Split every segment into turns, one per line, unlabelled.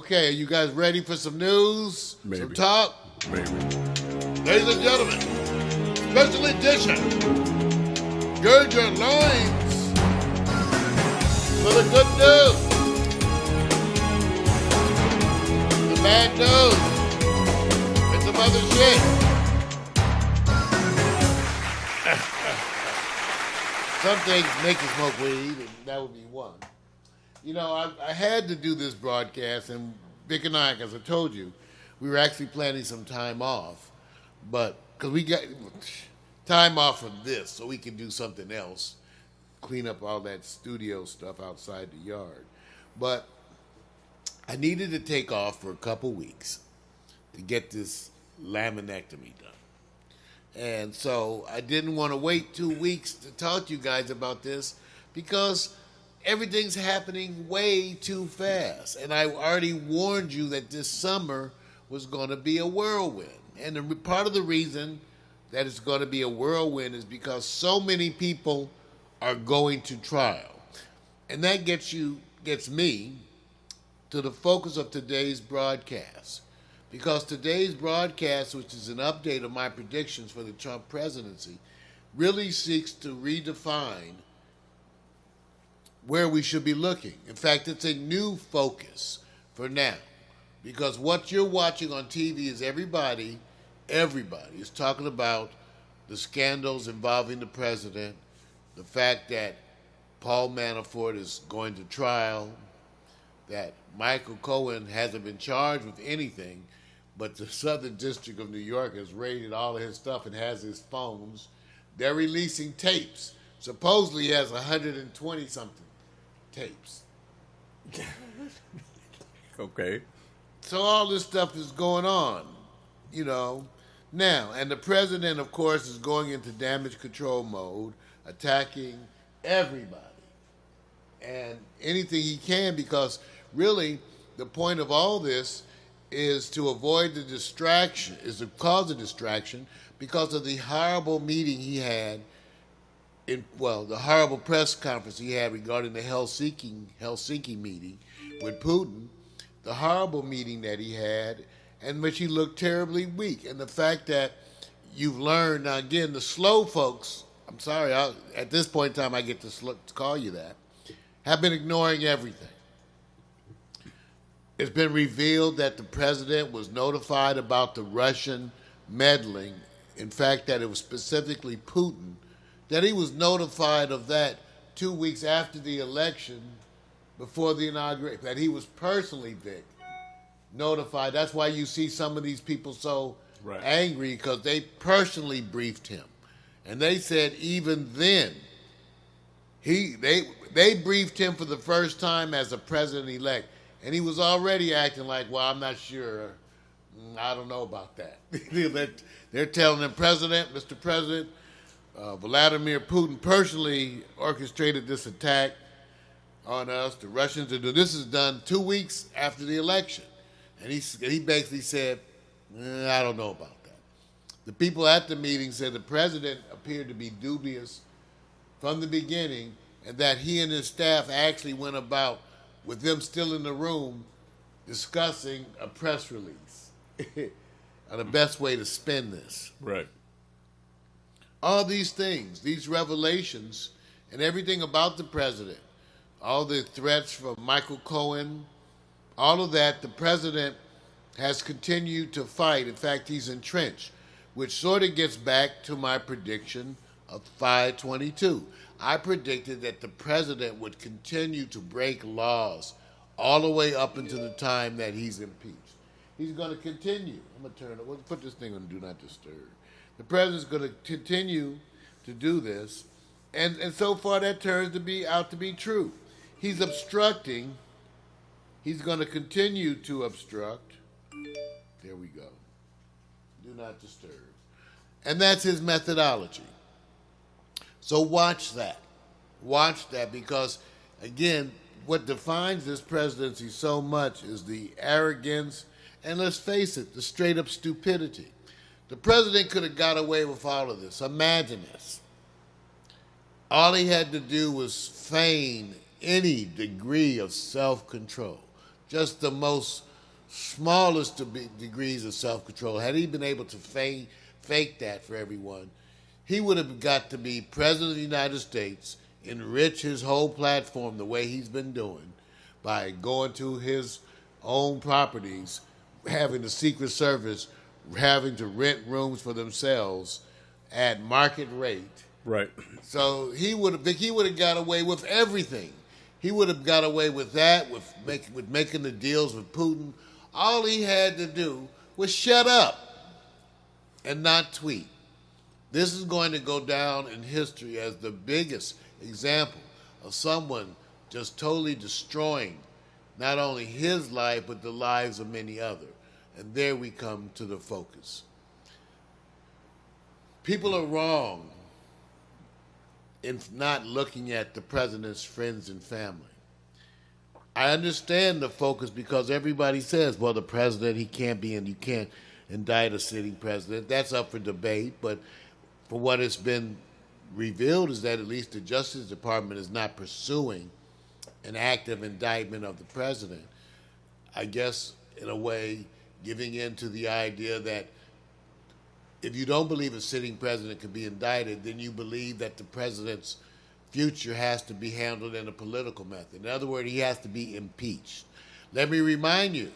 Okay, are you guys ready for some news?
Maybe.
Some talk?
Maybe.
Ladies and gentlemen, special edition. Gird your loins for the good news. The bad news. And some other shit. Some things make you smoke weed, and that would be one. You know, I had to do this broadcast, and Vic and I, as I told you, we were actually planning some time off, but because we got time off from this so we can do something else, clean up all that studio stuff outside the yard. But I needed to take off for a couple weeks to get this laminectomy done. And so I didn't want to wait 2 weeks to talk to you guys about this because everything's happening way too fast. And I already warned you that this summer was going to be a whirlwind. And part of the reason that it's going to be a whirlwind is because so many people are going to trial. And that gets me to the focus of today's broadcast. Because today's broadcast, which is an update of my predictions for the Trump presidency, really seeks to redefine where we should be looking. In fact, it's a new focus for now. Because what you're watching on TV is everybody is talking about the scandals involving the president, the fact that Paul Manafort is going to trial, that Michael Cohen hasn't been charged with anything, but the Southern District of New York has raided all of his stuff and has his phones. They're releasing tapes. Supposedly he has 120-something tapes.
Okay.
So all this stuff is going on, you know. Now, and the president, of course, is going into damage control mode, attacking everybody and anything he can, because really the point of all this is to avoid the distraction, is to cause a distraction because of the horrible meeting he had the horrible press conference he had regarding the Helsinki meeting with Putin, the horrible meeting that he had, in which he looked terribly weak. And the fact that you've learned, now again, the slow folks, I'm sorry, at this point in time I get to call you that, have been ignoring everything. It's been revealed that the president was notified about the Russian meddling. In fact, that it was specifically Putin, that he was notified of that 2 weeks after the election, before the inauguration, that he was personally, Vic, notified. That's why you see some of these people so angry, because they personally briefed him. And they said even then, they briefed him for the first time as a president-elect. And he was already acting like, well, I'm not sure. I don't know about that. They're telling him, Mr. President, Vladimir Putin personally orchestrated this attack on us. The Russians are doing this. Is done 2 weeks after the election. And he basically said, I don't know about that. The people at the meeting said the president appeared to be dubious from the beginning, and that he and his staff actually went about, with them still in the room, discussing a press release on the best way to spin this.
Right.
All these things, these revelations, and everything about the president, all the threats from Michael Cohen, all of that, the president has continued to fight. In fact, he's entrenched, which sort of gets back to my prediction of 5/22. I predicted that the president would continue to break laws all the way up until the time that he's impeached. He's going to continue. I'm going to turn it. We'll put this thing on Do Not Disturb. The president's going to continue to do this, and so far that turns out to be true. He's obstructing. He's going to continue to obstruct. There we go. Do not disturb. And that's his methodology. So watch that. Watch that, because, again, what defines this presidency so much is the arrogance and, let's face it, the straight-up stupidity. The president could have got away with all of this. Imagine this. All he had to do was feign any degree of self-control, just the most smallest degrees of self-control, had he been able to fake that for everyone, he would have got to be president of the United States, enrich his whole platform the way he's been doing by going to his own properties, having the Secret Service having to rent rooms for themselves at market rate.
Right.
So he would have got away with everything. He would have got away with that, with making the deals with Putin. All he had to do was shut up and not tweet. This is going to go down in history as the biggest example of someone just totally destroying not only his life, but the lives of many others. And there we come to the focus. People are wrong in not looking at the president's friends and family. I understand the focus because everybody says, well, the president, he can't be, and you can't indict a sitting president. That's up for debate, but for what has been revealed is that at least the Justice Department is not pursuing an active indictment of the president. I guess, in a way, giving in to the idea that if you don't believe a sitting president can be indicted, then you believe that the president's future has to be handled in a political method. In other words, he has to be impeached. Let me remind you,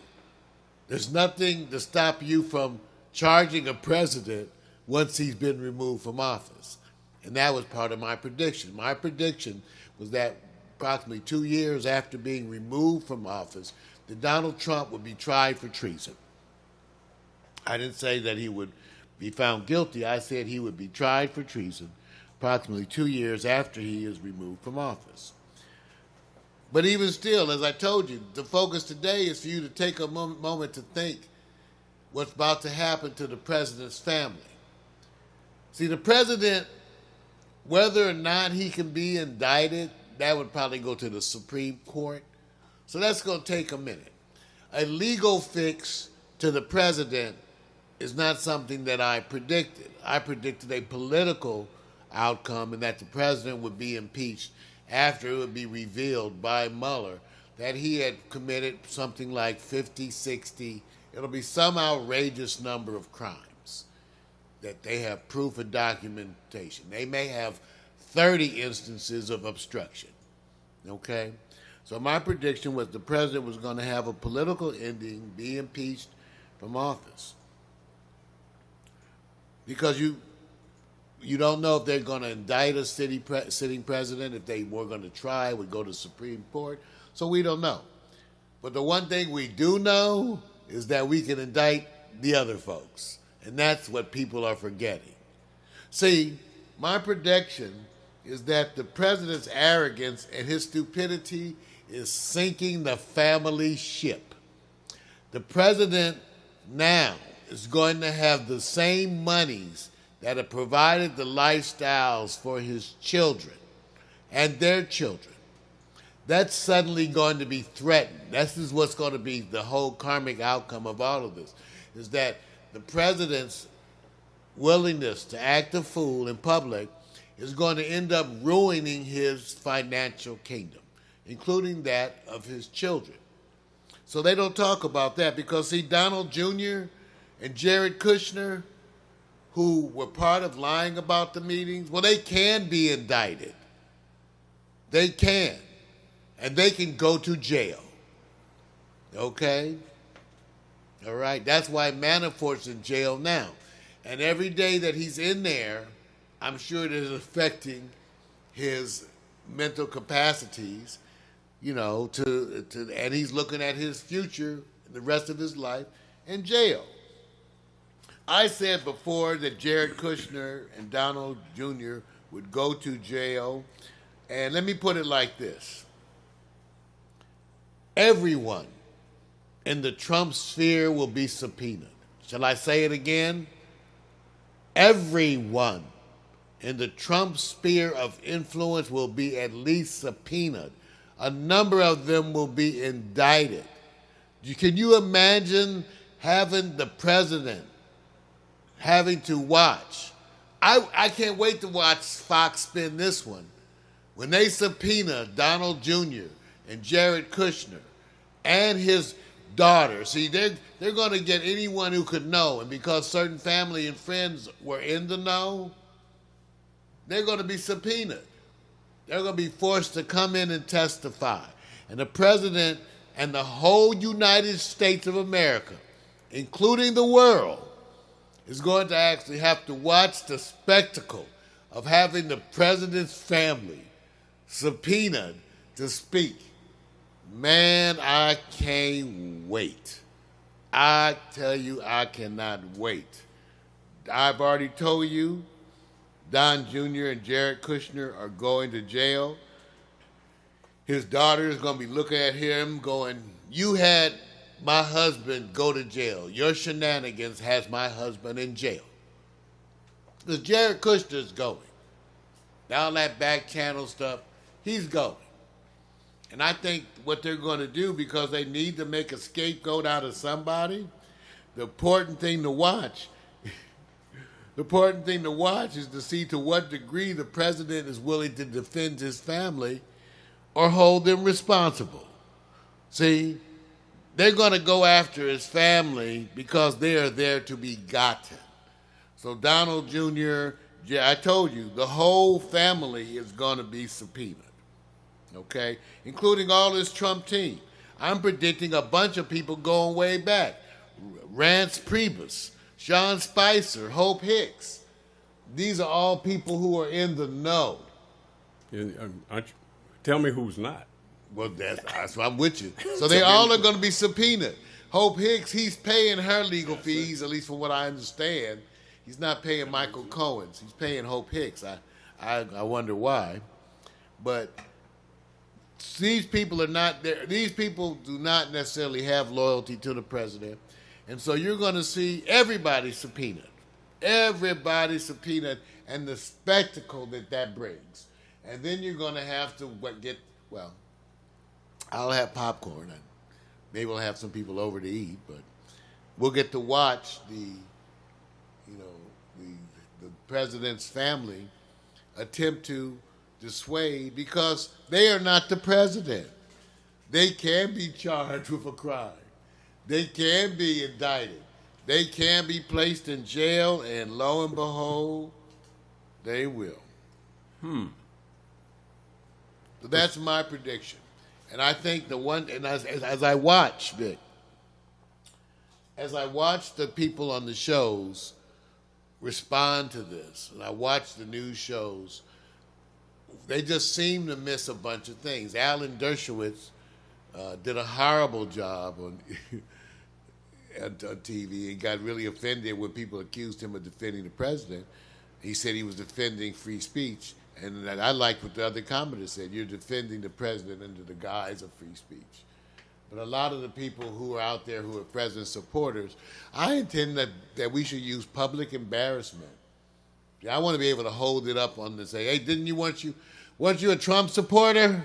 there's nothing to stop you from charging a president once he's been removed from office. And that was part of my prediction. My prediction was that approximately 2 years after being removed from office, that Donald Trump would be tried for treason. I didn't say that he would be found guilty. I said he would be tried for treason approximately 2 years after he is removed from office. But even still, as I told you, the focus today is for you to take a moment to think what's about to happen to the president's family. See, the president, whether or not he can be indicted, that would probably go to the Supreme Court. So that's going to take a minute. A legal fix to the president is not something that I predicted. I predicted a political outcome and that the president would be impeached after it would be revealed by Mueller that he had committed something like 50, 60, it'll be some outrageous number of crimes that they have proof of documentation. They may have 30 instances of obstruction, okay? So my prediction was the president was going to have a political ending, be impeached from office. Because you don't know if they're going to indict a sitting president, if they were going to try, would go to the Supreme Court. So we don't know. But the one thing we do know is that we can indict the other folks. And that's what people are forgetting. See, my prediction is that the president's arrogance and his stupidity is sinking the family ship. The president now is going to have the same monies that have provided the lifestyles for his children and their children. That's suddenly going to be threatened. This is what's going to be the whole karmic outcome of all of this, is that the president's willingness to act a fool in public is going to end up ruining his financial kingdom, including that of his children. So they don't talk about that because, see, Donald Jr. and Jared Kushner, who were part of lying about the meetings, well, they can be indicted. They can. And they can go to jail. Okay? All right? That's why Manafort's in jail now. And every day that he's in there, I'm sure it is affecting his mental capacities, and he's looking at his future, the rest of his life, in jail. I said before that Jared Kushner and Donald Jr. would go to jail. And let me put it like this. Everyone in the Trump sphere will be subpoenaed. Shall I say it again? Everyone in the Trump sphere of influence will be at least subpoenaed. A number of them will be indicted. Can you imagine having the president having to watch? I can't wait to watch Fox spin this one. When they subpoena Donald Jr. and Jared Kushner and his daughter. See, they're going to get anyone who could know, and because certain family and friends were in the know, they're going to be subpoenaed. They're going to be forced to come in and testify. And the president and the whole United States of America, including the world, is going to actually have to watch the spectacle of having the president's family subpoenaed to speak. Man, I can't wait. I tell you, I cannot wait. I've already told you, Don Jr. and Jared Kushner are going to jail. His daughter is going to be looking at him going, you had my husband go to jail. Your shenanigans has my husband in jail. Because Jared Kushner is going. All that back channel stuff, he's going. And I think what they're going to do, because they need to make a scapegoat out of somebody, the important thing to watch is to see to what degree the president is willing to defend his family or hold them responsible. See, they're going to go after his family because they are there to be gotten. So Donald Jr., I told you, the whole family is going to be subpoenaed, okay, including all his Trump team. I'm predicting a bunch of people going way back. Rance Priebus, Sean Spicer, Hope Hicks. These are all people who are in the know.
Tell me who's not.
Well, that's why I'm with you. So they all are going to be subpoenaed. Hope Hicks, he's paying her legal fees, at least from what I understand. He's not paying Michael Cohen's. He's paying Hope Hicks. I wonder why. But these people are not there. These people do not necessarily have loyalty to the president. And so you're going to see everybody subpoenaed. Everybody subpoenaed, and the spectacle that brings. And then you're going to have to I'll have popcorn, and maybe we'll have some people over to eat, but we'll get to watch the president's family attempt to dissuade, because they are not the president. They can be charged with a crime. They can be indicted. They can be placed in jail, and lo and behold, they will. So that's my prediction. And I think as I watch, Vic, as I watch the people on the shows respond to this, and I watch the news shows, they just seem to miss a bunch of things. Alan Dershowitz did a horrible job on TV. He got really offended when people accused him of defending the president. He said he was defending free speech. And I liked what the other commenters said. You're defending the president under the guise of free speech. But a lot of the people who are out there who are president supporters, I intend that we should use public embarrassment. I want to be able to hold it up on and say, hey, weren't you a Trump supporter?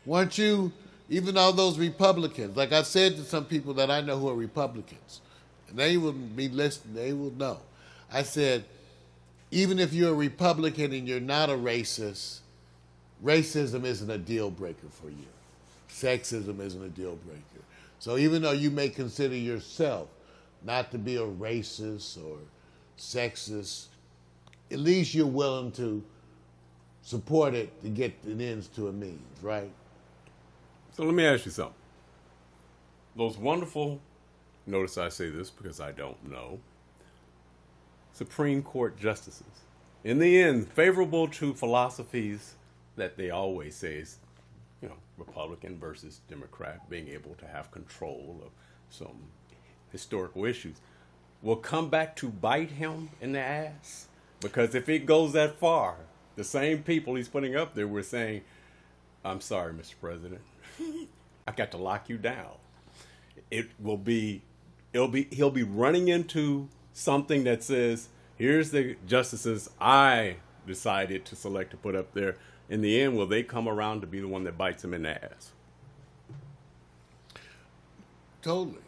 Weren't you, even all those Republicans? Like I said to some people that I know who are Republicans, and they will be listening, they will know. I said, even if you're a Republican and you're not a racist, racism isn't a deal breaker for you. Sexism isn't a deal breaker. So even though you may consider yourself not to be a racist or sexist, at least you're willing to support it to get an ends to a means, right?
So let me ask you something. Those wonderful, notice I say this because I don't know, Supreme Court justices, in the end, favorable to philosophies that they always say is, Republican versus Democrat, being able to have control of some historical issues, will come back to bite him in the ass. Because if it goes that far, the same people he's putting up there were saying, I'm sorry, Mr. President, I got to lock you down. He'll be running into something that says, here's the justices I decided to select to put up there. In the end, will they come around to be the one that bites him in the ass?
Totally.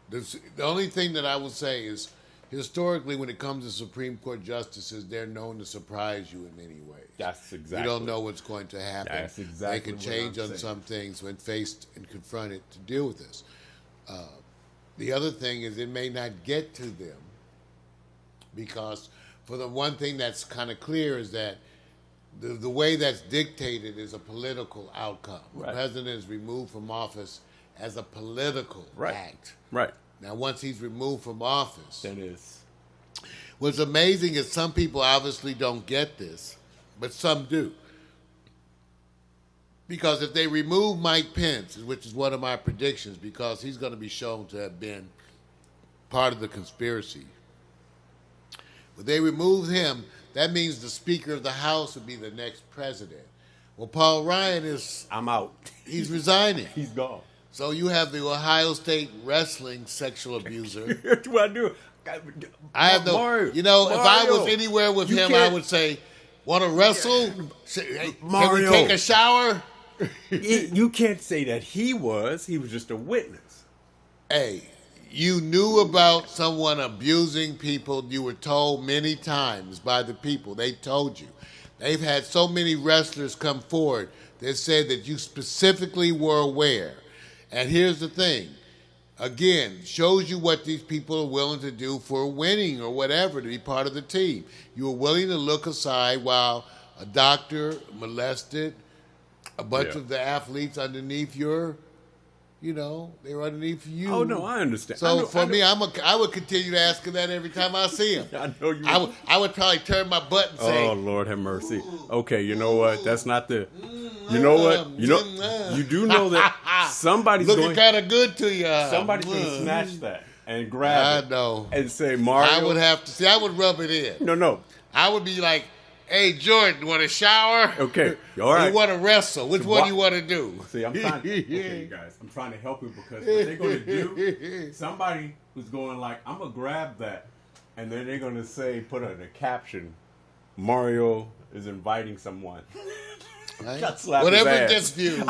The only thing that I would say is, historically, when it comes to Supreme Court justices, they're known to surprise you in many ways.
That's exactly.
You don't know what's going to happen.
That's exactly.
They can change on some things when faced and confronted to deal with this. The other thing is it may not get to them because for the one thing that's kind of clear is that the way that's dictated is a political outcome.
Right.
The president is removed from office as a political act.
Right.
Now, once he's removed from office,
That is.
what's amazing is some people obviously don't get this, but some do. Because if they remove Mike Pence, which is one of my predictions, because he's going to be shown to have been part of the conspiracy, but they remove him, that means the Speaker of the House would be the next president. Well, Paul Ryan is...
I'm out.
He's resigning.
He's gone.
So you have the Ohio State wrestling sexual abuser.
What do I do?
I have no...
Mario,
if I was
Mario,
anywhere with
you
him, I
can't-
would say, want to wrestle? Hey, can we
Mario.
take a shower?
You can't say that he was. He was just a witness.
Hey, you knew about someone abusing people. You were told many times by the people. They told you. They've had so many wrestlers come forward that said that you specifically were aware. And here's the thing. Again, shows you what these people are willing to do for winning or whatever to be part of the team. You were willing to look aside while a doctor molested a bunch of the athletes underneath your, they were underneath you.
Oh, no, I understand.
So for me, I would continue to ask him that every time I see him.
I know you.
I would probably turn my butt and say,
Oh, Lord have mercy. Okay, you know what? That's not the... You know what? You do know that somebody's
looking
going...
kind of good to you.
Somebody's going to snatch that and grab it.
I know.
And say, Mario...
I would have to... See, I would rub it in.
No.
I would be like, hey, Jordan, want to shower?
Okay, all right.
You want to wrestle? Which one do you want to do?
See, I'm trying. Okay, guys, I'm trying to help you because what they're going to do, somebody who's going like, I'm gonna grab that, and then they're going to say, put in a caption, Mario is inviting someone.
Right?
Got slapped
Whatever
his ass.
gets views,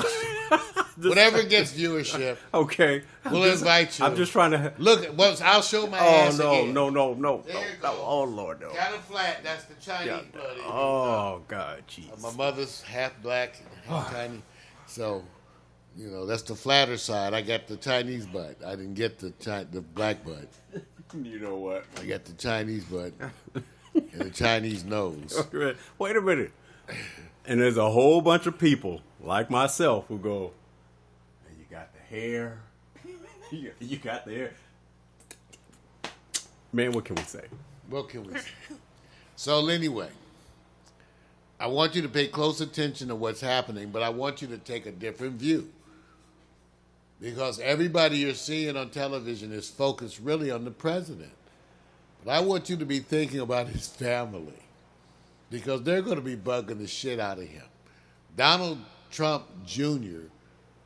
whatever gets viewership,
Okay,
we'll invite you.
I'm just trying to.
Look, I'll show my ass again.
No.
There you go.
Oh Lord, no.
Kind of flat. That's the Chinese buddy.
Oh God, jeez.
My mother's half black, half Chinese, so that's the flatter side. I got the Chinese butt. I didn't get the black butt.
You know what?
I got the Chinese butt and the Chinese nose.
Wait a minute. And there's a whole bunch of people like myself who go, you got the hair. You got the hair. Man, what can we say?
What can we say? So anyway, I want you to pay close attention to what's happening, but I want you to take a different view. Because everybody you're seeing on television is focused really on the president. But I want you to be thinking about his family. Because they're going to be bugging the shit out of him. Donald Trump Jr.,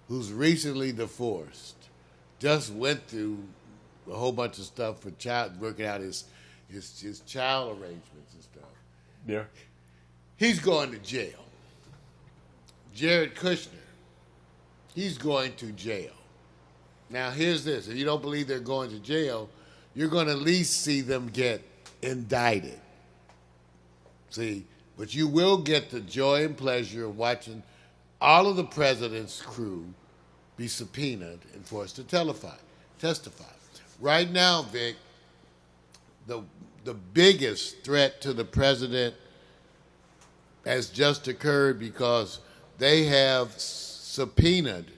who's recently divorced, just went through a whole bunch of stuff for working out his child arrangements and stuff.
Yeah.
He's going to jail. Jared Kushner, he's going to jail. Now, here's this. If you don't believe they're going to jail, you're going to at least see them get indicted. See, but you will get the joy and pleasure of watching all of the president's crew be subpoenaed and forced to testify. Right now, Vic, the biggest threat to the president has just occurred because they have subpoenaed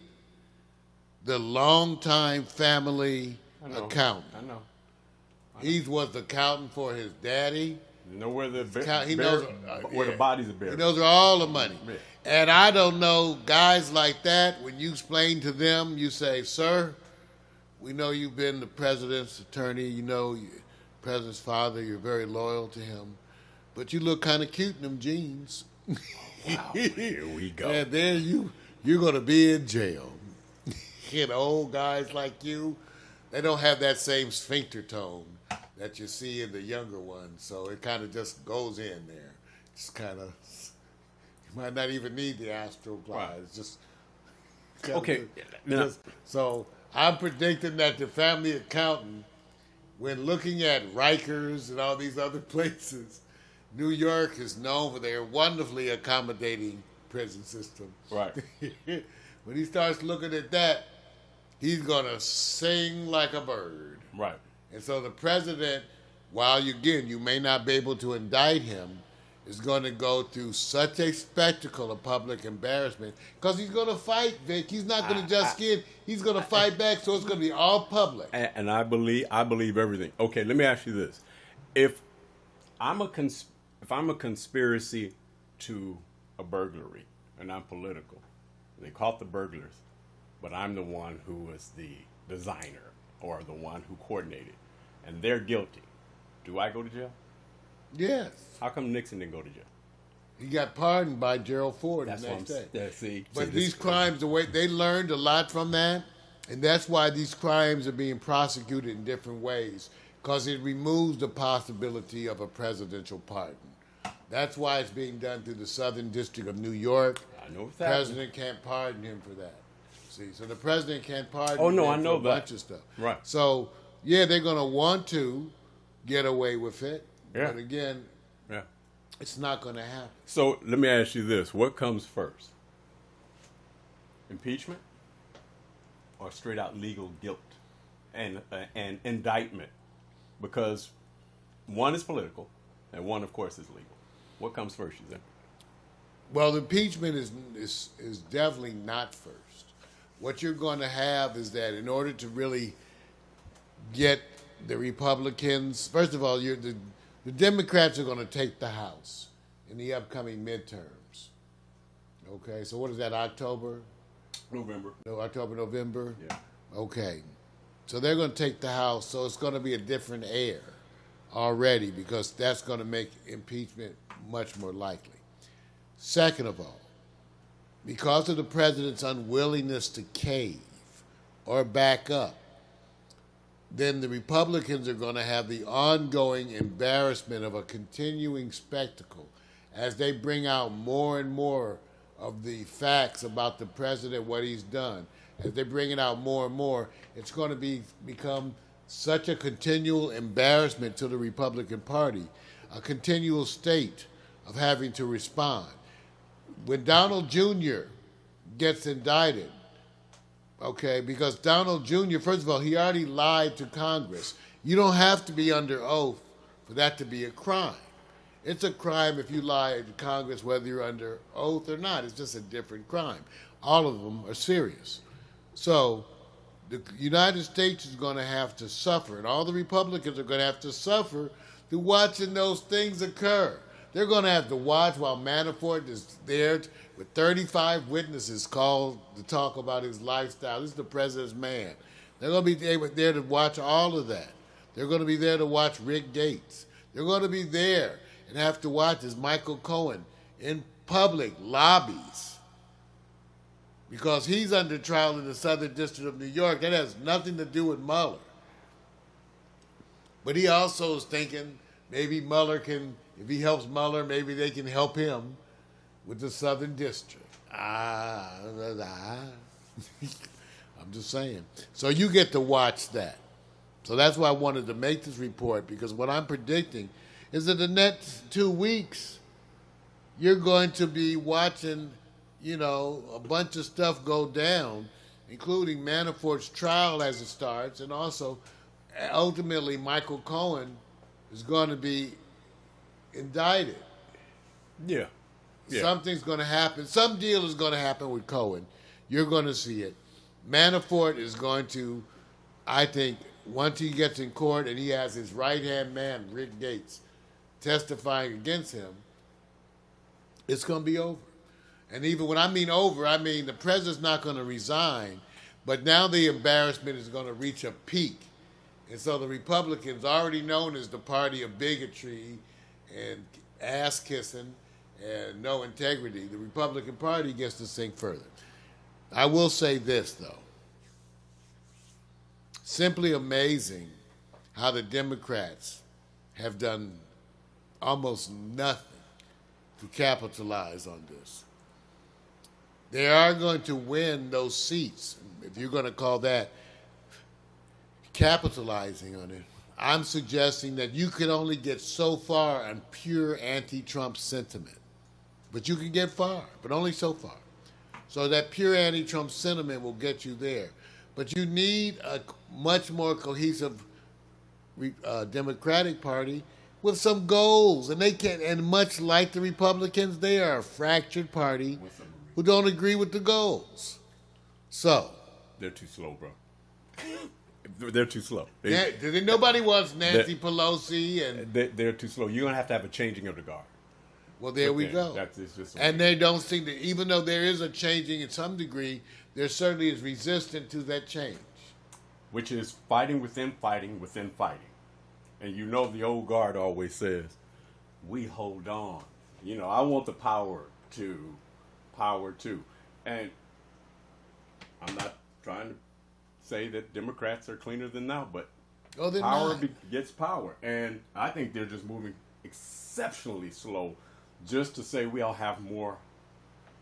the longtime family accountant.
I know.
He was the accountant for his daddy.
You know where the
Where
the bodies are buried.
He knows where all the money.
Yeah.
And I don't know guys like that. When you explain to them, you say, "Sir, we know you've been the president's attorney. You know, president's father. You're very loyal to him, but you look kind of cute in them jeans."
Wow, here we go.
And then you're going to be in jail. Old guys like you, they don't have that same sphincter tone that you see in the younger ones. So it kind of just goes in there. It's kind of, you might not even need the astroglide.
Right.
It's just,
Okay.
So I'm predicting that the family accountant, when looking at Rikers and all these other places, New York is known for their wonderfully accommodating prison system.
Right.
When he starts looking at that, he's going to sing like a bird.
Right.
And so the president, while you may not be able to indict him, is going to go through such a spectacle of public embarrassment because he's going to fight, Vic. He's not going to just skid. He's going to fight back, so it's going to be all public.
And I believe everything. Okay, let me ask you this: if I'm a conspiracy to a burglary and I'm political, and they caught the burglars, but I'm the one who was the designer or the one who coordinated, and they're guilty, do I go to jail?
Yes.
How come Nixon didn't go to jail?
He got pardoned by Gerald Ford
That's
the next day.
See,
but these crimes, the way they learned a lot from that, and that's why these crimes are being prosecuted in different ways, because it removes the possibility of a presidential pardon. That's why it's being done through the Southern District of New York.
I know
the president can't pardon him for that. See, so the president can't pardon him
I know
for a
that.
bunch of stuff.
Right.
So, yeah, they're going to want to get away with it.
Yeah.
But again,
yeah,
it's not going to happen.
So let me ask you this: what comes first, impeachment, or straight out legal guilt and indictment? Because one is political, and one, of course, is legal. What comes first, you think?
Well, impeachment is definitely not first. What you're going to have is that in order to really get the Republicans, first of all, the Democrats are going to take the House in the upcoming midterms. Okay, so what is that, October?
November.
No, October, November?
Yeah.
Okay. So they're going to take the House, so it's going to be a different air already because that's going to make impeachment much more likely. Second of all, because of the president's unwillingness to cave or back up, then the Republicans are going to have the ongoing embarrassment of a continuing spectacle as they bring out more and more of the facts about the president, what he's done. As they bring it out more and more, it's going to become such a continual embarrassment to the Republican Party, a continual state of having to respond. When Donald Jr. gets indicted, okay, because Donald Jr., first of all, he already lied to Congress. You don't have to be under oath for that to be a crime. It's a crime if you lie to Congress, whether you're under oath or not. It's just a different crime. All of them are serious. So the United States is going to have to suffer, and all the Republicans are going to have to suffer through watching those things occur. They're going to have to watch while Manafort is there with 35 witnesses called to talk about his lifestyle. This is the president's man. They're going to be there to watch all of that. They're going to be there to watch Rick Gates. They're going to be there and have to watch as Michael Cohen in public lobbies because he's under trial in the Southern District of New York. That has nothing to do with Mueller. But he also is thinking maybe Mueller can, if he helps Mueller, maybe they can help him with the Southern District. I'm just saying. So you get to watch that. So that's why I wanted to make this report, because what I'm predicting is that the next 2 weeks, you're going to be watching, a bunch of stuff go down, including Manafort's trial as it starts, and also ultimately Michael Cohen is going to be indicted.
Yeah.
Something's going to happen. Some deal is going to happen with Cohen. You're going to see it. Manafort is going to, I think, once he gets in court and he has his right-hand man, Rick Gates, testifying against him, it's going to be over. And even when I mean over, I mean the president's not going to resign, but now the embarrassment is going to reach a peak. And so the Republicans, already known as the party of bigotry and ass-kissing and no integrity, the Republican Party gets to sink further. I will say this, though. Simply amazing how the Democrats have done almost nothing to capitalize on this. They are going to win those seats, if you're going to call that capitalizing on it. I'm suggesting that you can only get so far on pure anti-Trump sentiment. But you can get far, but only so far. So that pure anti-Trump sentiment will get you there. But you need a much more cohesive Democratic Party with some goals, and they can. And much like the Republicans, they are a fractured party who don't agree with the goals. So
they're too slow, bro. They're too slow.
Nobody wants Nancy Pelosi, and
they're too slow. You're gonna have a changing of the guard.
Well, there we go. And they don't seem to, even though there is a changing in some degree, there certainly is resistance to that change.
Which is fighting within fighting within fighting. And you know the old guard always says, we hold on. You know, I want the power to. And I'm not trying to say that Democrats are cleaner than now, but power gets power. And I think they're just moving exceptionally slow just to say we'll have more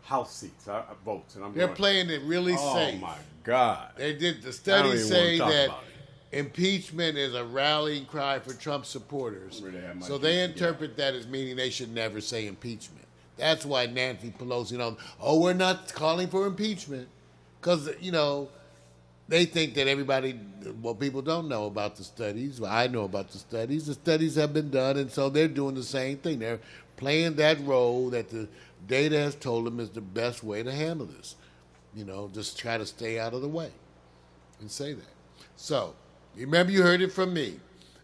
House seats, votes. And
they're playing it really safe.
Oh, my God.
They did. The studies say that impeachment is a rallying cry for Trump supporters. So they interpret that as meaning they should never say impeachment. That's why Nancy Pelosi, we're not calling for impeachment. Because, they think that people don't know about the studies. Well, I know about the studies. The studies have been done, and so they're doing the same thing. They're playing that role that the data has told them is the best way to handle this. Just try to stay out of the way and say that. So, remember you heard it from me.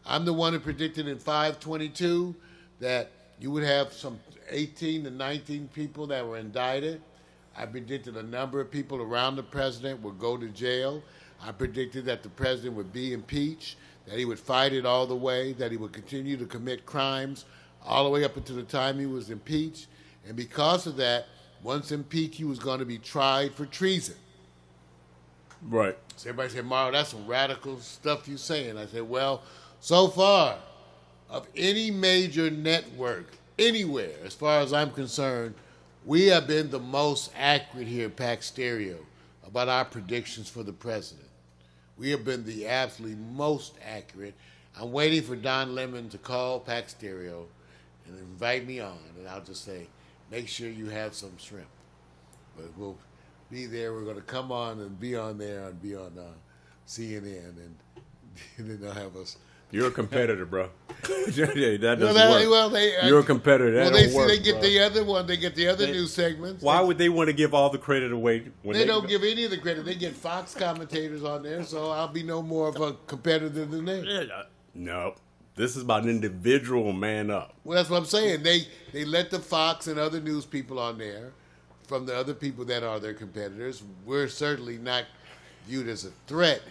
I'm the one who predicted in 522 that you would have some 18 to 19 people that were indicted. I predicted a number of people around the president would go to jail. I predicted that the president would be impeached, that he would fight it all the way, that he would continue to commit crimes all the way up until the time he was impeached. And because of that, once impeached, he was going to be tried for treason.
Right.
So everybody said, Mario, that's some radical stuff you're saying. I said, well, so far, of any major network, anywhere, as far as I'm concerned, we have been the most accurate here at Pax Stereo about our predictions for the president. We have been the absolutely most accurate. I'm waiting for Don Lemon to call Pax Stereo and invite me on, and I'll just say, make sure you have some shrimp. But we'll be there. We're going to come on and be on there and be on CNN, and then they'll have us.
You're a competitor, bro. That doesn't work.
Well,
you're a competitor. That don't work,
they get
bro.
the other one. They get the other news segments.
Why would they want to give all the credit away? When
they don't give any of the credit. They get Fox commentators on there, so I'll be no more of a competitor than them.
No. This is about an individual man up.
Well, that's what I'm saying. They let the Fox and other news people on there from the other people that are their competitors. We're certainly not viewed as a threat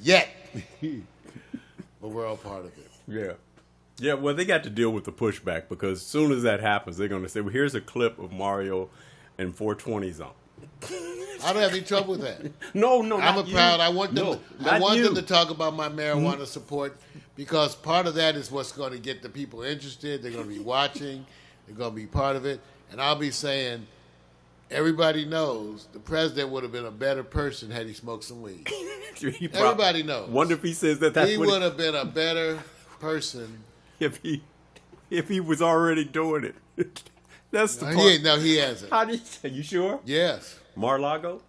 yet. But we're all part of it.
Yeah. Yeah, well, they got to deal with the pushback because as soon as that happens, they're going to say, well, here's a clip of Mario and 420 zone.
I don't have any trouble with that.
No,
I want them to talk about my marijuana support because part of that is what's going to get the people interested. They're going to be watching. They're going to be part of it. And I'll be saying, everybody knows the president would have been a better person had he smoked some weed. Everybody knows.
Wonder if he says that.
He would have been a better person
if he was already doing it. That's the part.
He hasn't.
How do you say? You sure?
Yes.
Mar-Lago?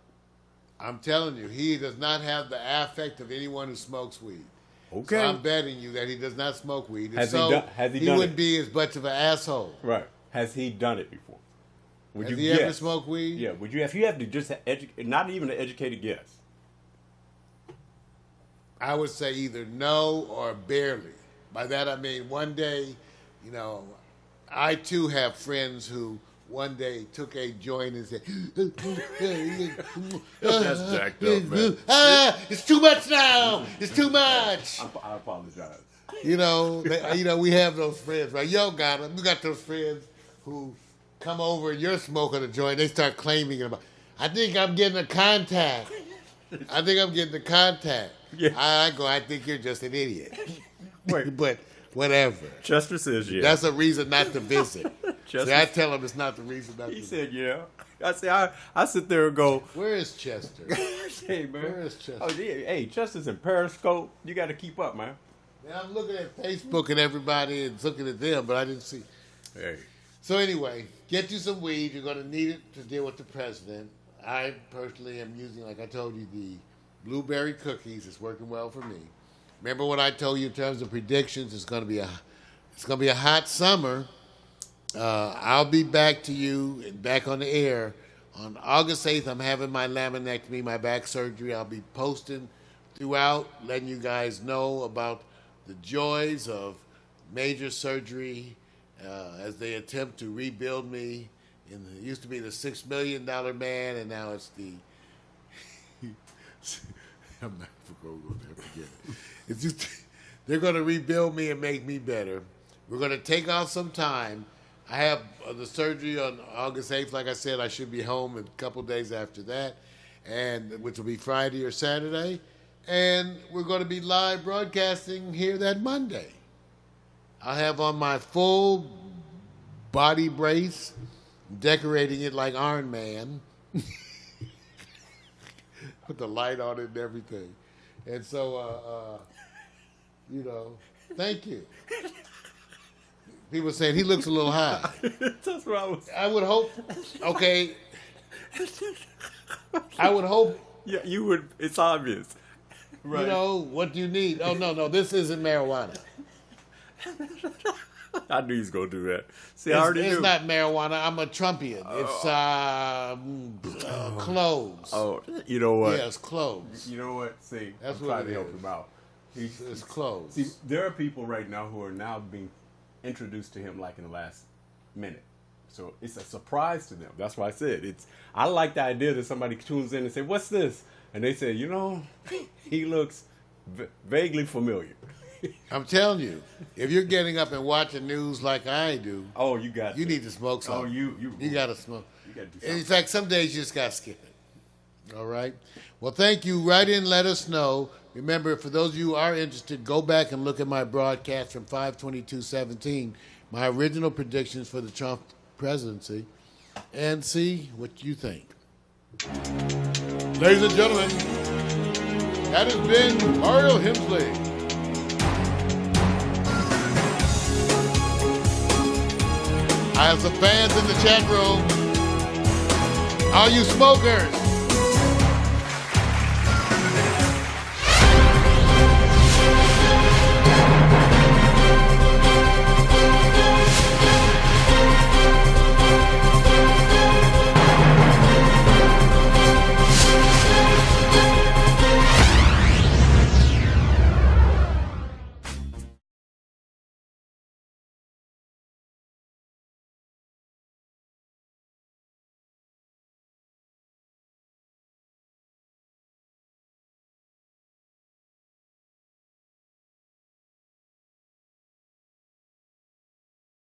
I'm telling you, he does not have the affect of anyone who smokes weed.
Okay.
So I'm betting you that he does not smoke weed.
Has he
wouldn't be as much of an asshole.
Right. Has he done it before?
Has he ever smoked weed?
Yeah. Would you? If you have to just not even an educated guess.
I would say either no or barely. By that I mean one day, I too have friends who one day took a joint and said,
That's jacked up, man.
It's too much now. It's too much.
I apologize.
We have those friends, right? Yo, got them. You got those friends who come over and you're smoking a joint. They start claiming about, I think I'm getting a contact. Yeah. I think you're just an idiot.
Wait.
But whatever.
Chester says yeah.
That's a reason not to visit. I tell him it's not the reason not to visit.
He said yeah. I say I sit there and go,
where is Chester?
Hey, man.
Where is Chester?
Oh, yeah. Hey, Chester's in Periscope. You got to keep up, man.
Man, I'm looking at Facebook and everybody and looking at them, but I didn't see.
Hey.
So anyway, get you some weed. You're going to need it to deal with the president. I personally am using, like I told you, the blueberry cookies. It's working well for me. Remember what I told you in terms of predictions? It's going to be a hot summer. I'll be back to you and back on the air on August 8th. I'm having my laminectomy, my back surgery. I'll be posting throughout, letting you guys know about the joys of major surgery as they attempt to rebuild me. It used to be the $6 million man, and now it's the I'm not going to go there. Forget it. It's just they're going to rebuild me and make me better. We're going to take off some time. I have the surgery on August 8th. Like I said, I should be home a couple days after that, and which will be Friday or Saturday. And we're going to be live broadcasting here that Monday. I'll have on my full body brace, decorating it like Iron Man. Put the light on it and everything. And so, thank you. People saying he looks a little high.
That's what
I would hope. Okay. I would hope.
Yeah, you would. It's obvious. Right.
What do you need? Oh, no, this isn't marijuana.
I knew he was going to do that. See, I already knew.
It's not marijuana. I'm a Trumpian. It's cloves.
Oh, you know what?
Yeah, it's cloves.
You know what? See,
That's
I'm
what
trying to
it
help
is.
him out.
It's cloves.
See, there are people right now who are now being introduced to him like in the last minute. So it's a surprise to them. That's why I said I like the idea that somebody tunes in and say, "What's this?" And they say, he looks vaguely familiar.
I'm telling you, if you're getting up and watching news like I do,
you
need to smoke something. You got to smoke.
You got to do something.
In fact, some days you just got to skip it. All right? Well, thank you. Write in, let us know. Remember, for those of you who are interested, go back and look at my broadcast from 5/22/17, my original predictions for the Trump presidency, and see what you think. Ladies and gentlemen, that has been Mario Hemsley. I have some fans in the chat room. All you smokers,